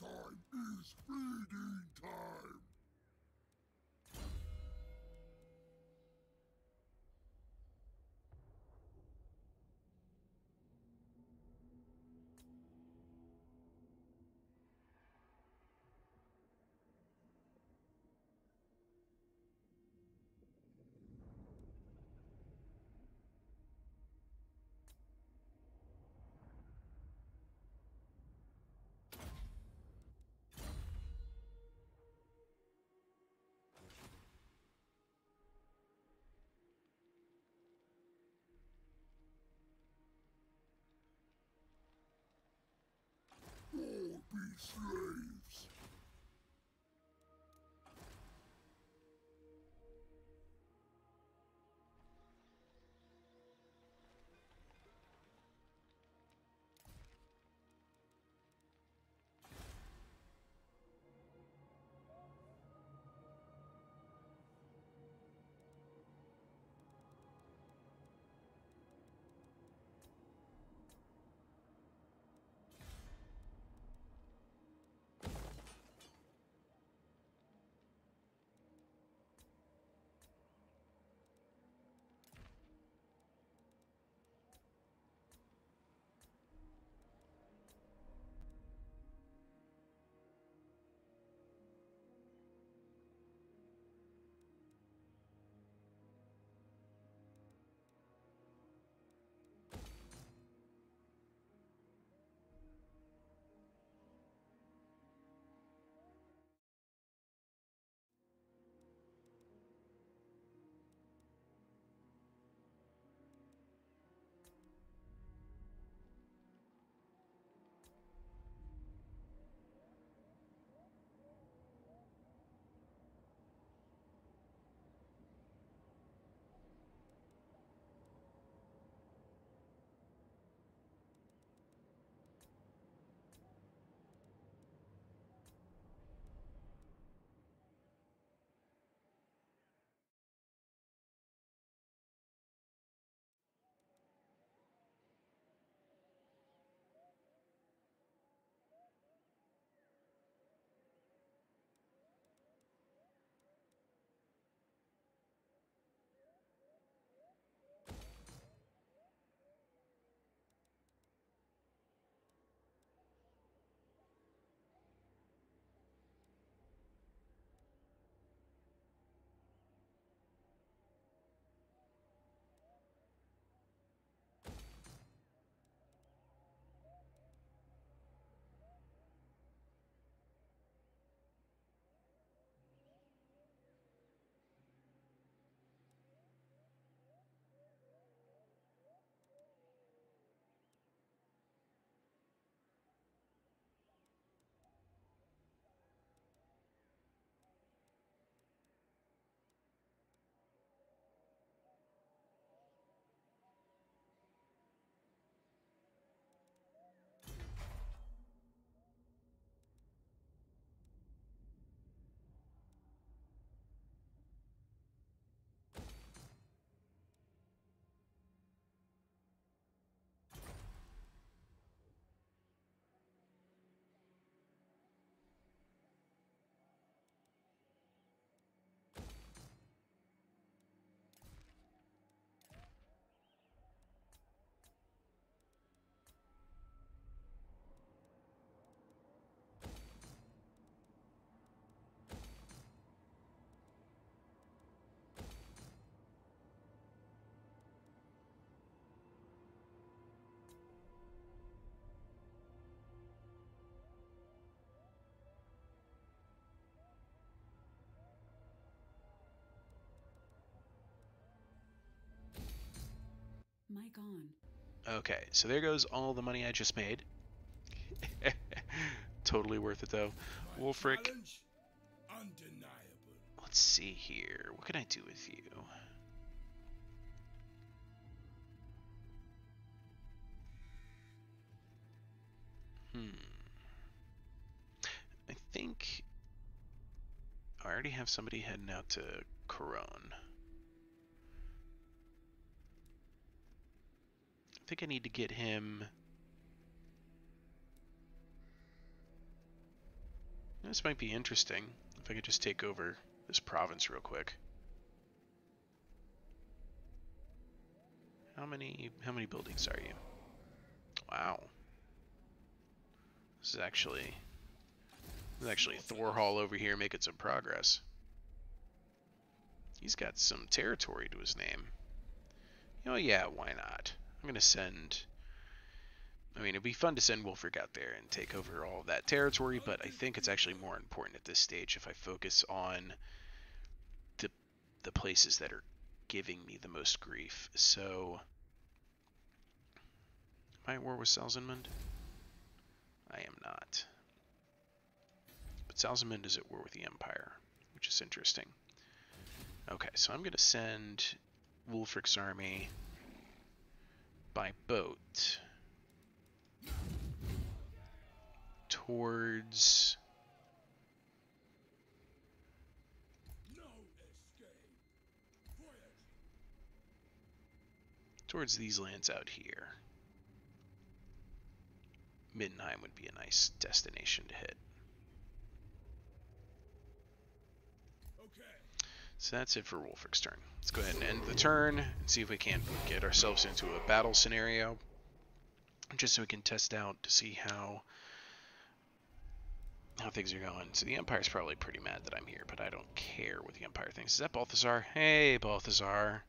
time is feeding time! All be slaves! Mic on. Okay, so there goes all the money I just made. Totally worth it though. Wolfric, Challenge? Undeniable. let's see here. What can I do with you? I think I already have somebody heading out to Corone. I think I need to get him This might be interesting. If I could just take over this province real quick. How many buildings are you? Wow. This is actually Thor Hall over here making some progress. He's got some territory to his name. Oh yeah, why not? I'm gonna send. I mean, it'd be fun to send Wulfric out there and take over all of that territory, but I think it's actually more important at this stage if I focus on the places that are giving me the most grief. So, am I at war with Salzamund? I am not. But Salzamund is at war with the Empire, which is interesting. Okay, so I'm going to send Wulfric's army by boat towards these lands out here. Middenheim would be a nice destination to hit. So that's it for Wulfric's turn. Let's go ahead and end the turn and see if we can't get ourselves into a battle scenario, just so we can test out to see how things are going. So the Empire's probably pretty mad that I'm here, but I don't care what the Empire thinks. Is that Balthazar? Hey, Balthazar.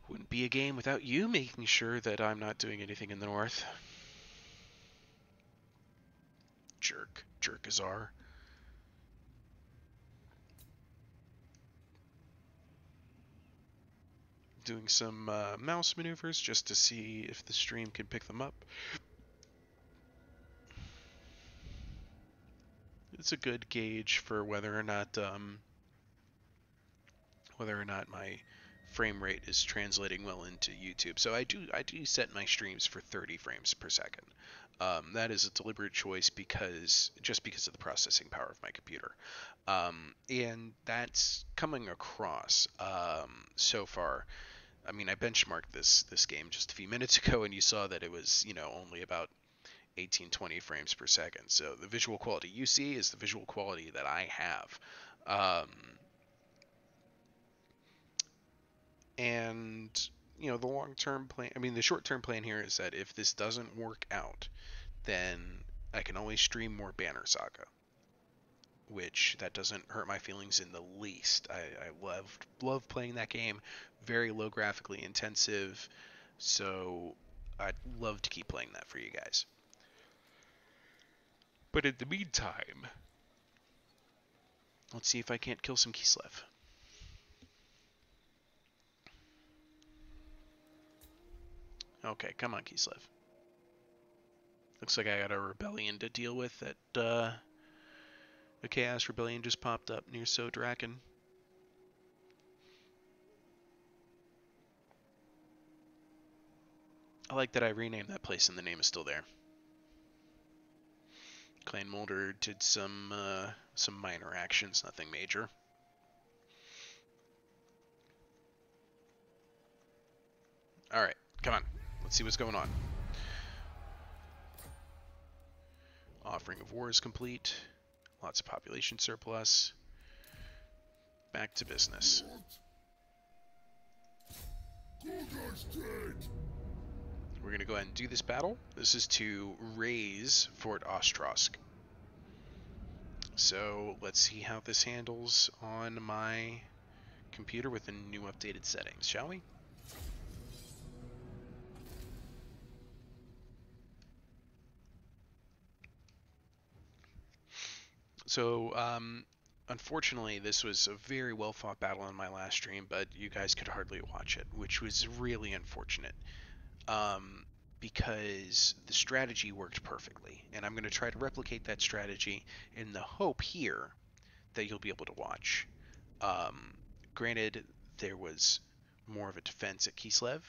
Wouldn't be a game without you making sure that I'm not doing anything in the north. Jerkazar. Doing some mouse maneuvers just to see if the stream can pick them up. It's a good gauge for whether or not my frame rate is translating well into YouTube. So I do set my streams for 30 frames per second. That is a deliberate choice because of the processing power of my computer, and that's coming across so far. I mean, I benchmarked this game just a few minutes ago, and you saw that it was, only about 18-20 frames per second. So the visual quality you see is the visual quality that I have. And, the long-term plan, the short-term plan here is that if this doesn't work out, then I can always stream more Banner Saga, which that doesn't hurt my feelings in the least. I love playing that game, very low graphically intensive, so I'd love to keep playing that for you guys. But in the meantime, let's see if I can't kill some Kislev. Okay, come on, Kislev. Looks like I got a rebellion to deal with. That a Chaos Rebellion just popped up near Sodraken. I like that I renamed that place and the name is still there. Clan Mulder did some minor actions, nothing major. Alright, come on. Let's see what's going on. Offering of War is complete. Lots of population surplus. Back to business. We're going to go ahead and do this battle. This is to raise Fort Ostrosk. So let's see how this handles on my computer with the new updated settings, shall we? So, unfortunately, this was a very well-fought battle on my last stream, but you guys could hardly watch it, which was really unfortunate, because the strategy worked perfectly, and I'm going to try to replicate that strategy in the hope here that you'll be able to watch. Granted, there was more of a defense at Kislev,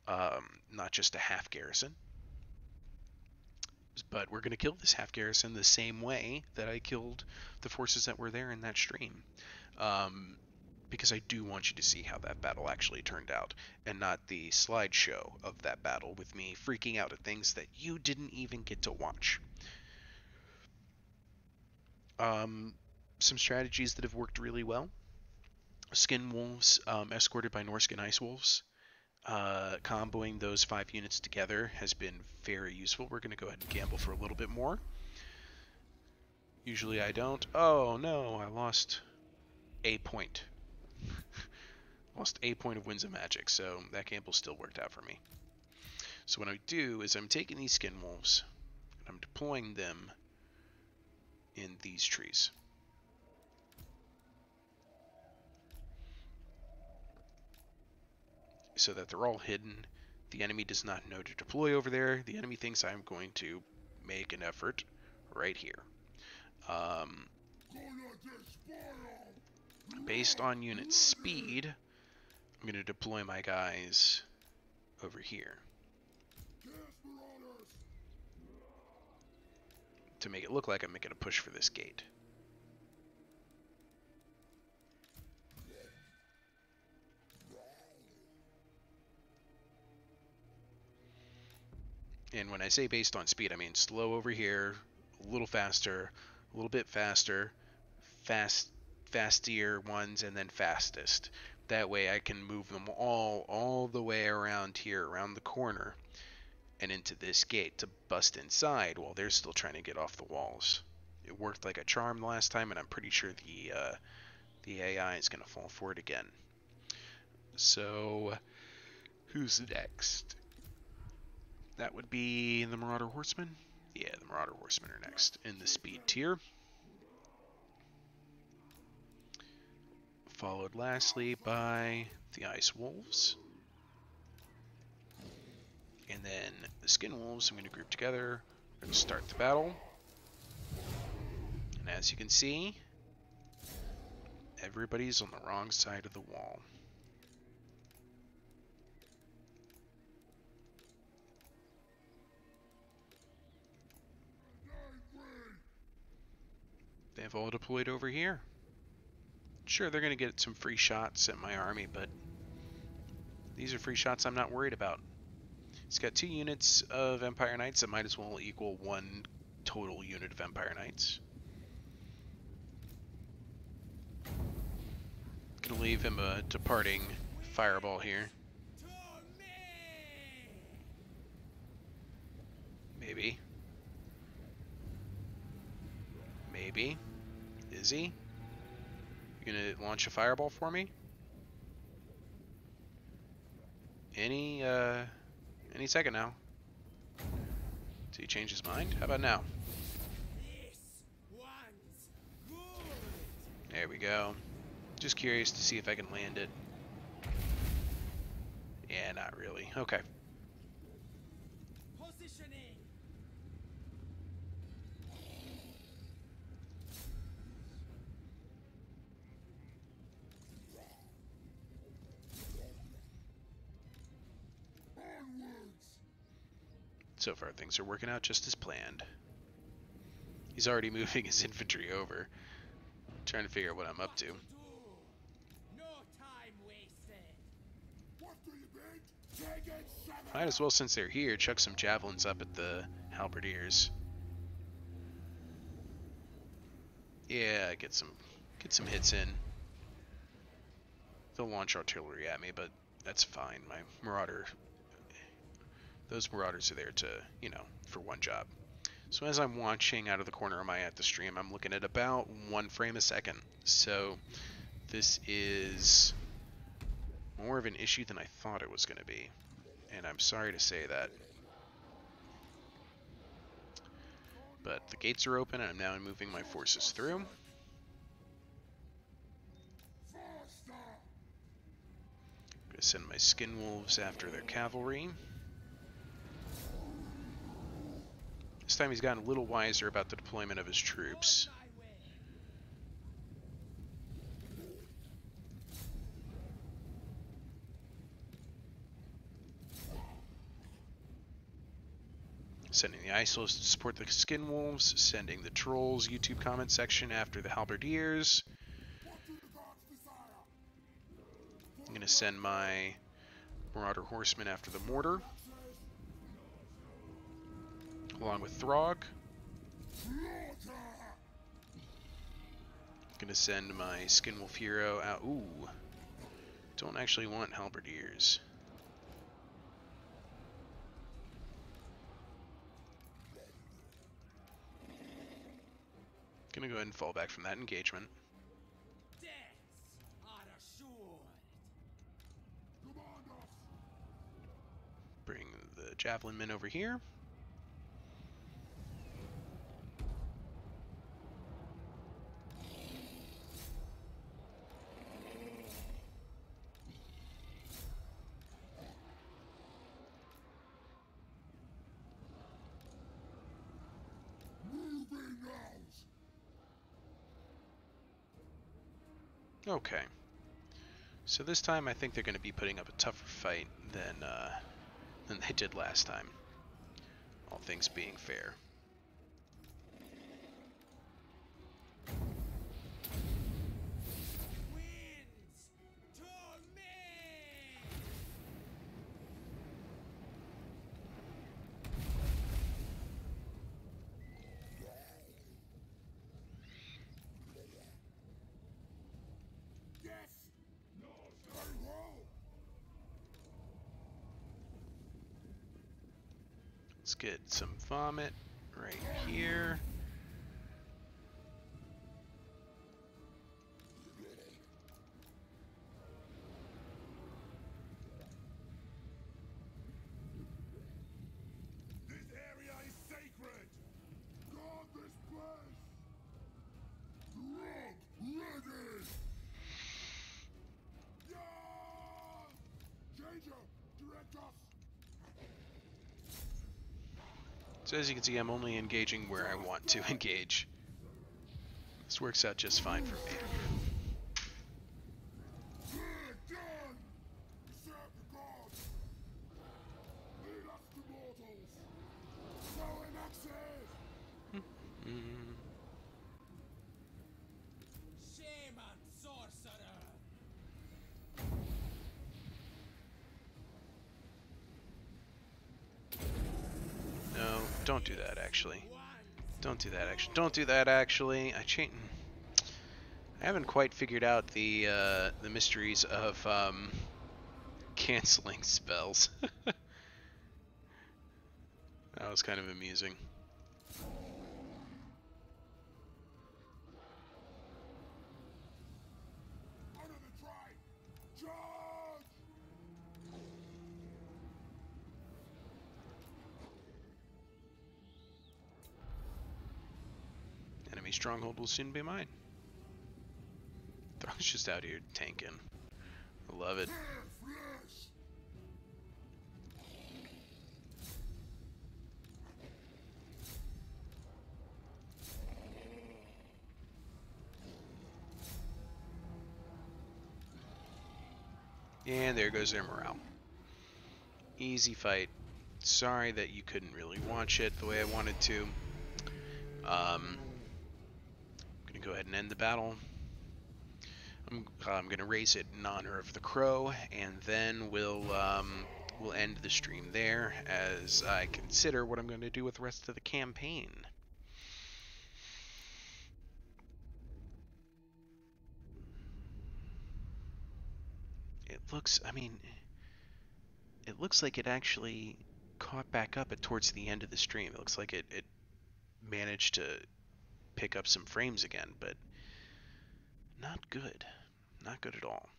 not just a half garrison. But we're going to kill this half garrison the same way that I killed the forces that were there in that stream. because I do want you to see how that battle actually turned out, and not the slideshow of that battle with me freaking out at things that you didn't even get to watch. Some strategies that have worked really well. Skin Wolves, escorted by Norscan Ice Wolves. Comboing those 5 units together has been very useful. We're going to go ahead and gamble for a little bit more. Usually I don't. Oh no, I lost a point. Lost a point of Winds of Magic, so that gamble still worked out for me. So what I do is I'm taking these Skin Wolves, and I'm deploying them in these trees. So that they're all hidden. The enemy does not know to deploy over there. The enemy thinks I'm going to make an effort right here. Based on unit speed, I'm going to deploy my guys over here to make it look like I'm making a push for this gate. And when I say based on speed, I mean slow over here, a little faster, a little bit faster, fastier ones, and then fastest. That way I can move them all the way around here, around the corner, and into this gate to bust inside while they're still trying to get off the walls. It worked like a charm the last time, and I'm pretty sure the AI is going to fall for it again. So, who's next? That would be the Marauder Horsemen. Yeah, the Marauder Horsemen are next in the speed tier. Followed lastly by the Ice Wolves. And then the Skin Wolves, I'm going to group together. We're going to start the battle. And as you can see, everybody's on the wrong side of the wall. They've all deployed over here. Sure, they're going to get some free shots at my army, but these are free shots I'm not worried about. It's got 2 units of Empire Knights that might as well equal 1 total unit of Empire Knights. Gonna leave him a departing fireball here. Maybe. Maybe. Is he? You gonna launch a fireball for me? Any second now. Did he change his mind? How about now? There we go. Just curious to see if I can land it. Yeah, not really. Okay. So far, things are working out just as planned. He's already moving his infantry over. Trying to figure out what I'm up to. Might as well, since they're here, chuck some javelins up at the halberdiers. Yeah, get some hits in. They'll launch artillery at me, but that's fine. My those marauders are there to, you know, for one job. So as I'm watching out of the corner of my eye at the stream, I'm looking at about 1 frame a second. So this is more of an issue than I thought it was going to be. And I'm sorry to say that. But the gates are open, and I'm now moving my forces through. I'm going to send my Skin Wolves after their cavalry. This time he's gotten a little wiser about the deployment of his troops. Sending the Isols to support the Skin Wolves, sending the Trolls YouTube comment section after the Halberdiers. gonna send my Marauder Horsemen after the mortar, along with Throg. Gonna send my Skinwolf hero out. Ooh, don't actually want halberdiers. Gonna go ahead and fall back from that engagement. Bring the Javelin men over here. Okay. So this time I think they're going to be putting up a tougher fight than they did last time. All things being fair. Let's get some vomit right here. This area is sacred. Guard this place. Drop ready. Yeah! Danger, direct us. So as you can see, I'm only engaging where I want to engage. This works out just fine for me. No, don't do that actually. Don't do that actually. Don't do that actually. I haven't quite figured out the mysteries of canceling spells. That was kind of amusing. Enemy stronghold will soon be mine. Throg's just out here tanking. I love it. And there goes their morale. Easy fight. Sorry that you couldn't really watch it the way I wanted to. I'm gonna go ahead and end the battle. I'm gonna raise it in honor of the crow, and then we'll end the stream there as I consider what I'm going to do with the rest of the campaign. It looks, I mean, it looks like it actually caught back up towards the end of the stream. It looks like it managed to pick up some frames again, but not good. Not good at all.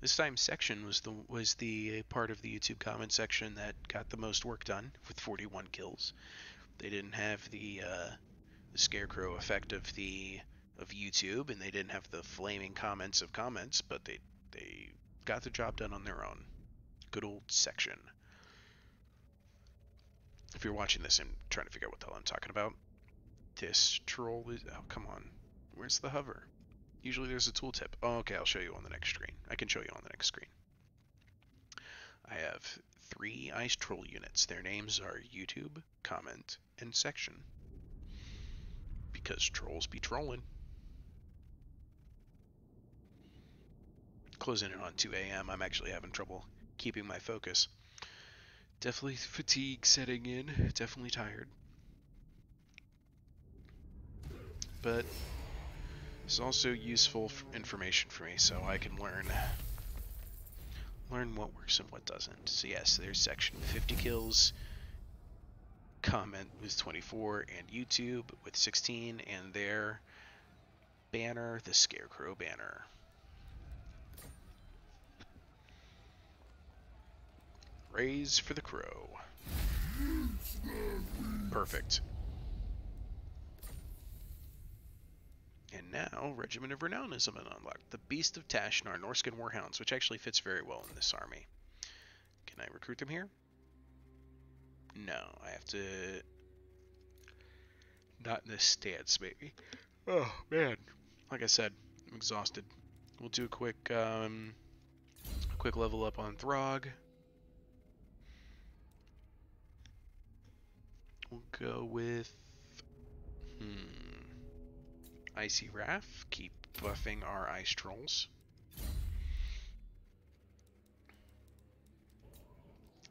This time section was the part of the YouTube comment section that got the most work done with 41 kills. They didn't have the scarecrow effect of YouTube, and they didn't have the flaming comments of comments, but they got the job done on their own. Good old section. If you're watching this and trying to figure out what the hell I'm talking about, this troll is, oh come on, where's the hover? Usually there's a tooltip. Oh, okay, I'll show you on the next screen. I can show you on the next screen. I have 3 ice troll units. Their names are YouTube, comment, and section. Because trolls be trolling. closing in on 2 a.m. I'm actually having trouble keeping my focus. Definitely fatigue setting in. Definitely tired. But it's also useful information for me, so I can learn what works and what doesn't. So yes, there's section 50 kills. Comment with 24, and YouTube with 16, and their banner, the Scarecrow banner. Raise for the crow. Perfect. And now, Regiment of Renown is unlocked. The Beast of Tashnar, Norscan Warhounds, which actually fits very well in this army. Can I recruit them here? No, I have to... Not in this stance, maybe. Oh, man. Like I said, I'm exhausted. We'll do a quick level up on Throg. We'll go with... Icy Wrath. Keep buffing our ice trolls.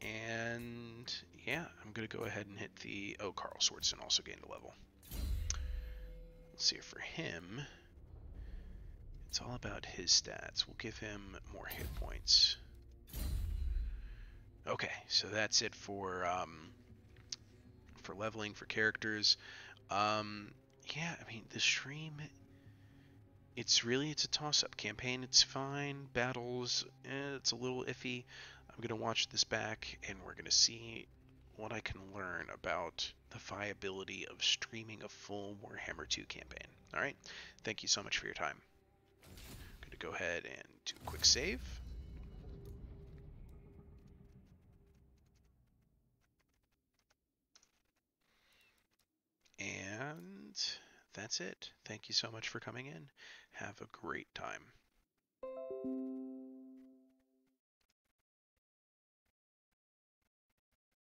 And yeah, I'm going to go ahead and hit the... Oh, Carl Swordson also gained a level. Let's see, for him, it's all about his stats. We'll give him more hit points. Okay, so that's it for leveling for characters. Yeah, I mean, the stream, it's a toss-up. Campaign, it's fine. Battles, it's a little iffy. I'm going to watch this back, and we're going to see what I can learn about the viability of streaming a full Warhammer 2 campaign. Alright, thank you so much for your time. I'm going to go ahead and do a quick save. And that's it. Thank you so much for coming in. Have a great time.